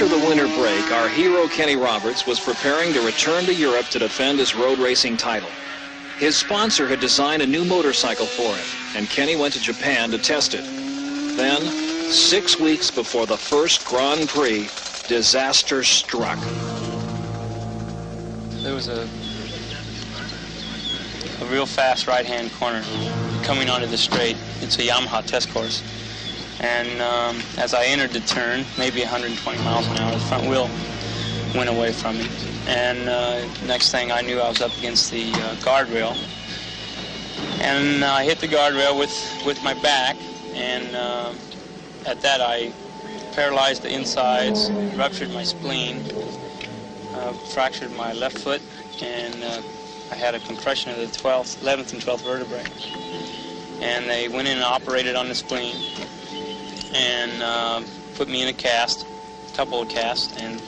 After the winter break, our hero Kenny Roberts was preparing to return to Europe to defend his road racing title. His sponsor had designed a new motorcycle for him, and Kenny went to Japan to test it. Then, 6 weeks before the first Grand Prix, disaster struck. There was a real fast right-hand corner coming onto the straight. It's a Yamaha test course. And as I entered the turn, maybe 120 miles an hour, the front wheel went away from me. And next thing I knew, I was up against the guardrail. And I hit the guardrail with my back, and at that I paralyzed the insides, ruptured my spleen, fractured my left foot, and I had a compression of the 11th and 12th vertebrae. And they went in and operated on the spleen and put me in a cast, a couple of casts, and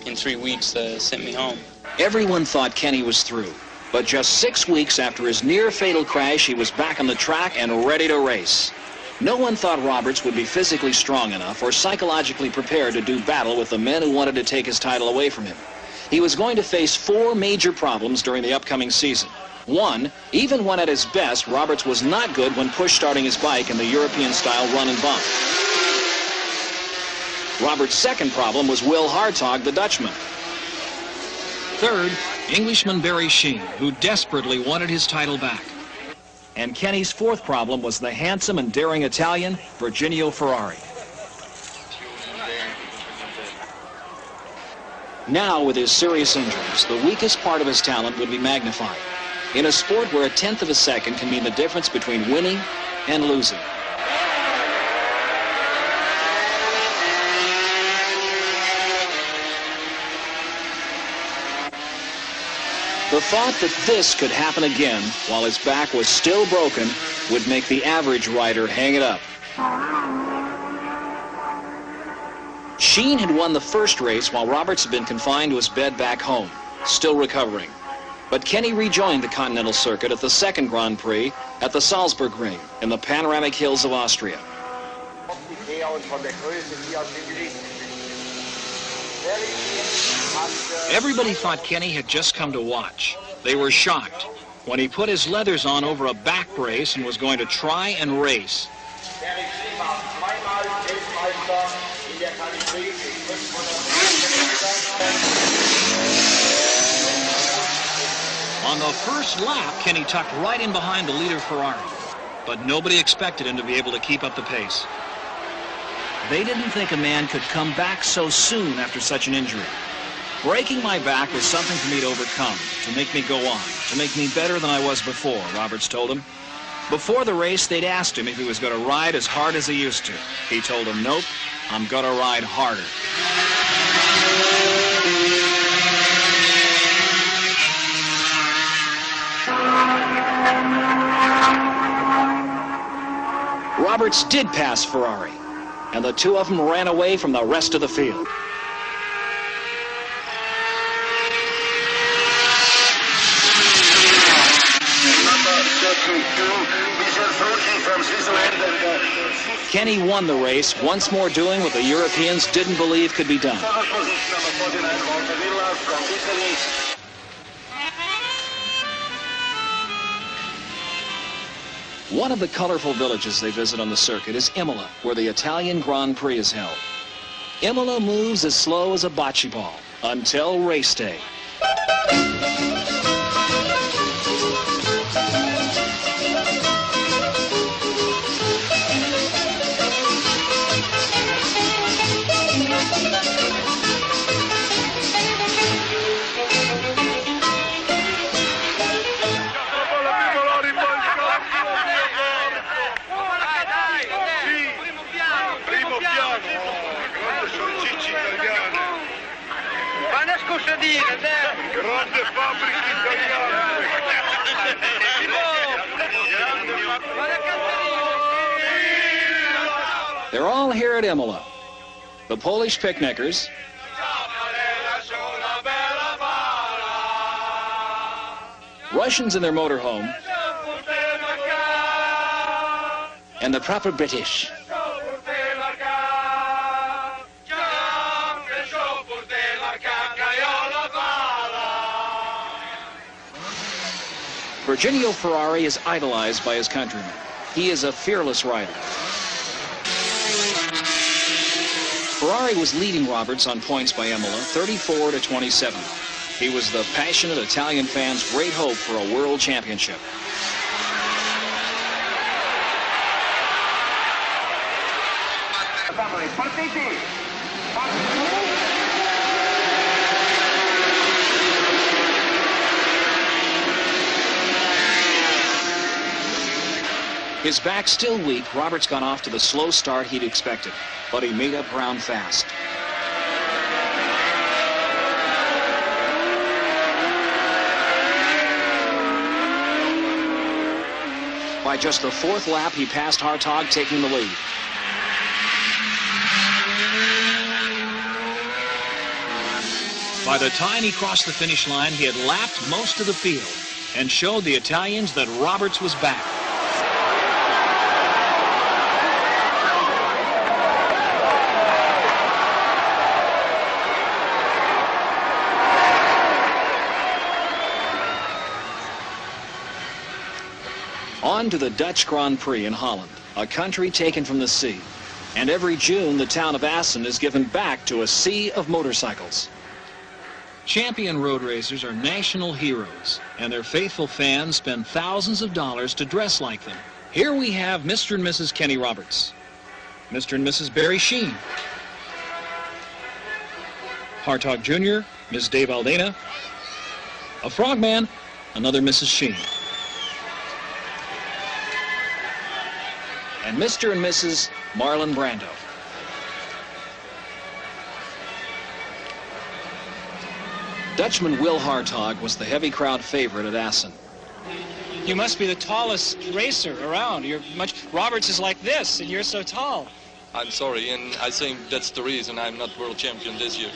in 3 weeks sent me home. Everyone thought Kenny was through, but just 6 weeks after his near-fatal crash, he was back on the track and ready to race. No one thought Roberts would be physically strong enough or psychologically prepared to do battle with the men who wanted to take his title away from him. He was going to face 4 major problems during the upcoming season. 1, even when at his best, Roberts was not good when push-starting his bike in the European-style run and bump. Roberts' second problem was Will Hartog, the Dutchman. Third, Englishman Barry Sheene, who desperately wanted his title back. And Kenny's fourth problem was the handsome and daring Italian, Virginio Ferrari. Now, with his serious injuries, the weakest part of his talent would be magnified. In a sport where 1/10 of a second can mean the difference between winning and losing. The thought that this could happen again while his back was still broken would make the average rider hang it up. Sheene had won the first race while Roberts had been confined to his bed back home, still recovering. But Kenny rejoined the Continental Circuit at the second Grand Prix at the Salzburg Ring in the panoramic hills of Austria. Everybody thought Kenny had just come to watch. They were shocked when he put his leathers on over a back brace and was going to try and race. On the first lap, Kenny tucked right in behind the leader Ferrari, but nobody expected him to be able to keep up the pace. They didn't think a man could come back so soon after such an injury. Breaking my back was something for me to overcome, to make me go on, to make me better than I was before, Roberts told him. Before the race, they'd asked him if he was going to ride as hard as he used to. He told them, nope, I'm going to ride harder. Roberts did pass Ferrari, and the two of them ran away from the rest of the field. Kenny won the race, once more doing what the Europeans didn't believe could be done. One of the colorful villages they visit on the circuit is Imola, where the Italian Grand Prix is held. Imola moves as slow as a bocce ball until race day. Grande fabbrica italiana. They're all here at Imola. The Polish picnickers, Russians in their motorhome, and the proper British. Virginio Ferrari is idolized by his countrymen. He is a fearless rider. Ferrari was leading Roberts on points by Imola, 34-27. He was the passionate Italian fans' great hope for a world championship. His back still weak, Roberts got off to the slow start he'd expected, but he made up ground fast. By just the fourth lap, he passed Hartog, taking the lead. By the time he crossed the finish line, he had lapped most of the field and showed the Italians that Roberts was back. On to the Dutch Grand Prix in Holland, a country taken from the sea. And every June, the town of Assen is given back to a sea of motorcycles. Champion road racers are national heroes, and their faithful fans spend thousands of dollars to dress like them. Here we have Mr. and Mrs. Kenny Roberts, Mr. and Mrs. Barry Sheene, Hartog Jr., Ms. Dave Aldana, a frogman, another Mrs. Sheene, and Mr. and Mrs. Marlon Brando. Dutchman Will Hartog was the heavy crowd favorite at Assen. You must be the tallest racer around. Roberts is like this, and you're so tall. I'm sorry, and I think that's the reason I'm not world champion this year.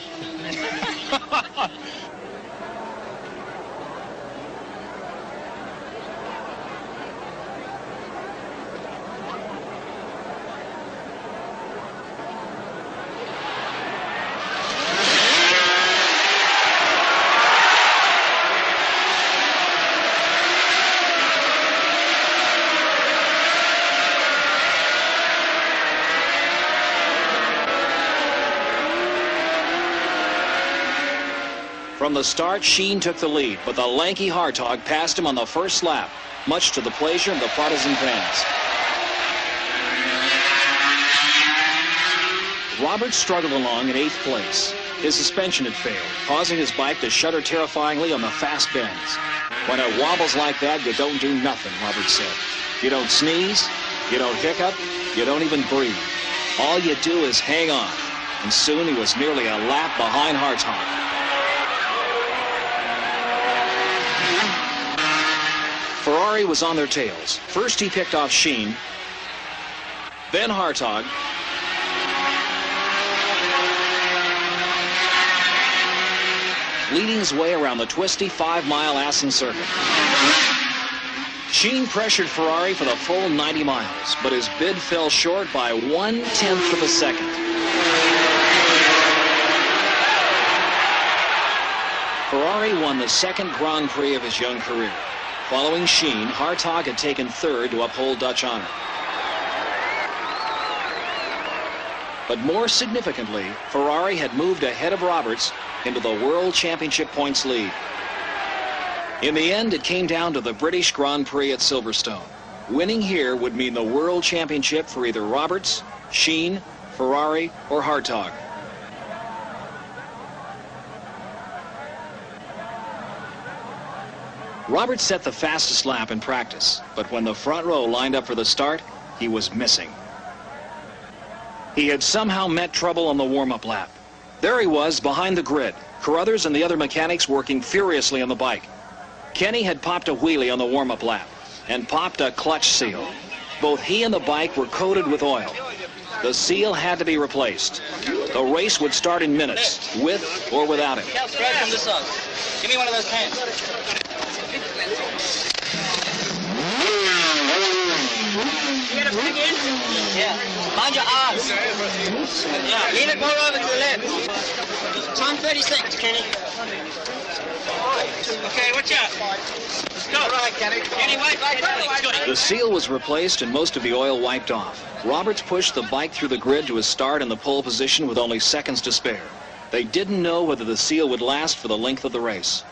From the start, Sheene took the lead, but the lanky Hartog passed him on the first lap, much to the pleasure of the partisan fans. Roberts struggled along in 8th place. His suspension had failed, causing his bike to shudder terrifyingly on the fast bends. When it wobbles like that, you don't do nothing, Roberts said. You don't sneeze, you don't hiccup, you don't even breathe. All you do is hang on, and soon he was nearly a lap behind Hartog. Ferrari was on their tails. First he picked off Sheene, then Hartog, leading his way around the twisty 5-mile Assen circuit. Sheene pressured Ferrari for the full 90 miles, but his bid fell short by 1/10 of a second. Ferrari won the second Grand Prix of his young career. Following Sheene, Hartog had taken 3rd to uphold Dutch honor. But more significantly, Ferrari had moved ahead of Roberts into the World Championship points lead. In the end, it came down to the British Grand Prix at Silverstone. Winning here would mean the World Championship for either Roberts, Sheene, Ferrari, or Hartog. Roberts set the fastest lap in practice, but when the front row lined up for the start, he was missing. He had somehow met trouble on the warm-up lap. There he was behind the grid, Carruthers and the other mechanics working furiously on the bike. Kenny had popped a wheelie on the warm-up lap and popped a clutch seal. Both he and the bike were coated with oil. The seal had to be replaced. The race would start in minutes, with or without him. Give me one of those pants. You got a stick in? Yeah. Mind your arms. Yeah. Lean it more over to the left. Time 36, Kenny. Okay, watch out. Let's go. All right, Kenny. Kenny, let's go. The seal was replaced and most of the oil wiped off. Roberts pushed the bike through the grid to his start in the pole position with only seconds to spare. They didn't know whether the seal would last for the length of the race.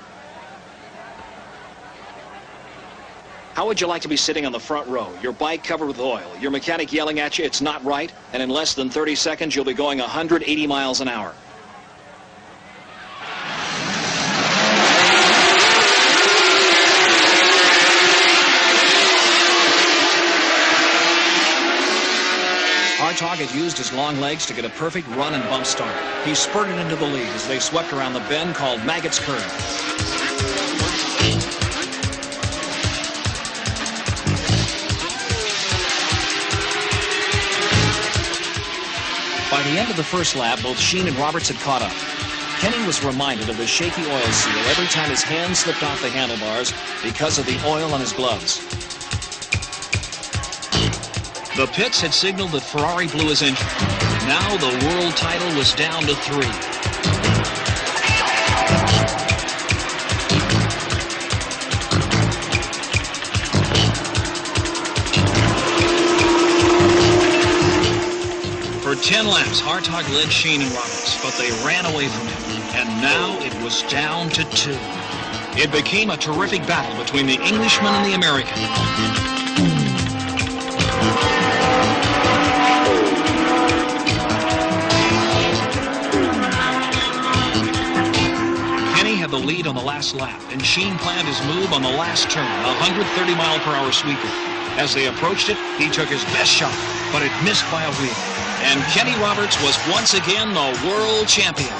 How would you like to be sitting on the front row, your bike covered with oil, your mechanic yelling at you it's not right, and in less than 30 seconds you'll be going 180 miles an hour? Hartog had used his long legs to get a perfect run and bump start. He spurted into the lead as they swept around the bend called Maggot's Curve. By the end of the first lap, both Sheen and Roberts had caught up. Kenny was reminded of the shaky oil seal every time his hands slipped off the handlebars because of the oil on his gloves. The pits had signaled that Ferrari blew his engine. Now the world title was down to 3. For 10 laps, Hartog led Sheen and Roberts, but they ran away from him, and now it was down to 2. It became a terrific battle between the Englishman and the American. The lead on the last lap, and Sheen planned his move on the last turn, a 130-mile-per-hour sweeper. As they approached it, he took his best shot, but it missed by a wheel. And Kenny Roberts was once again the world champion.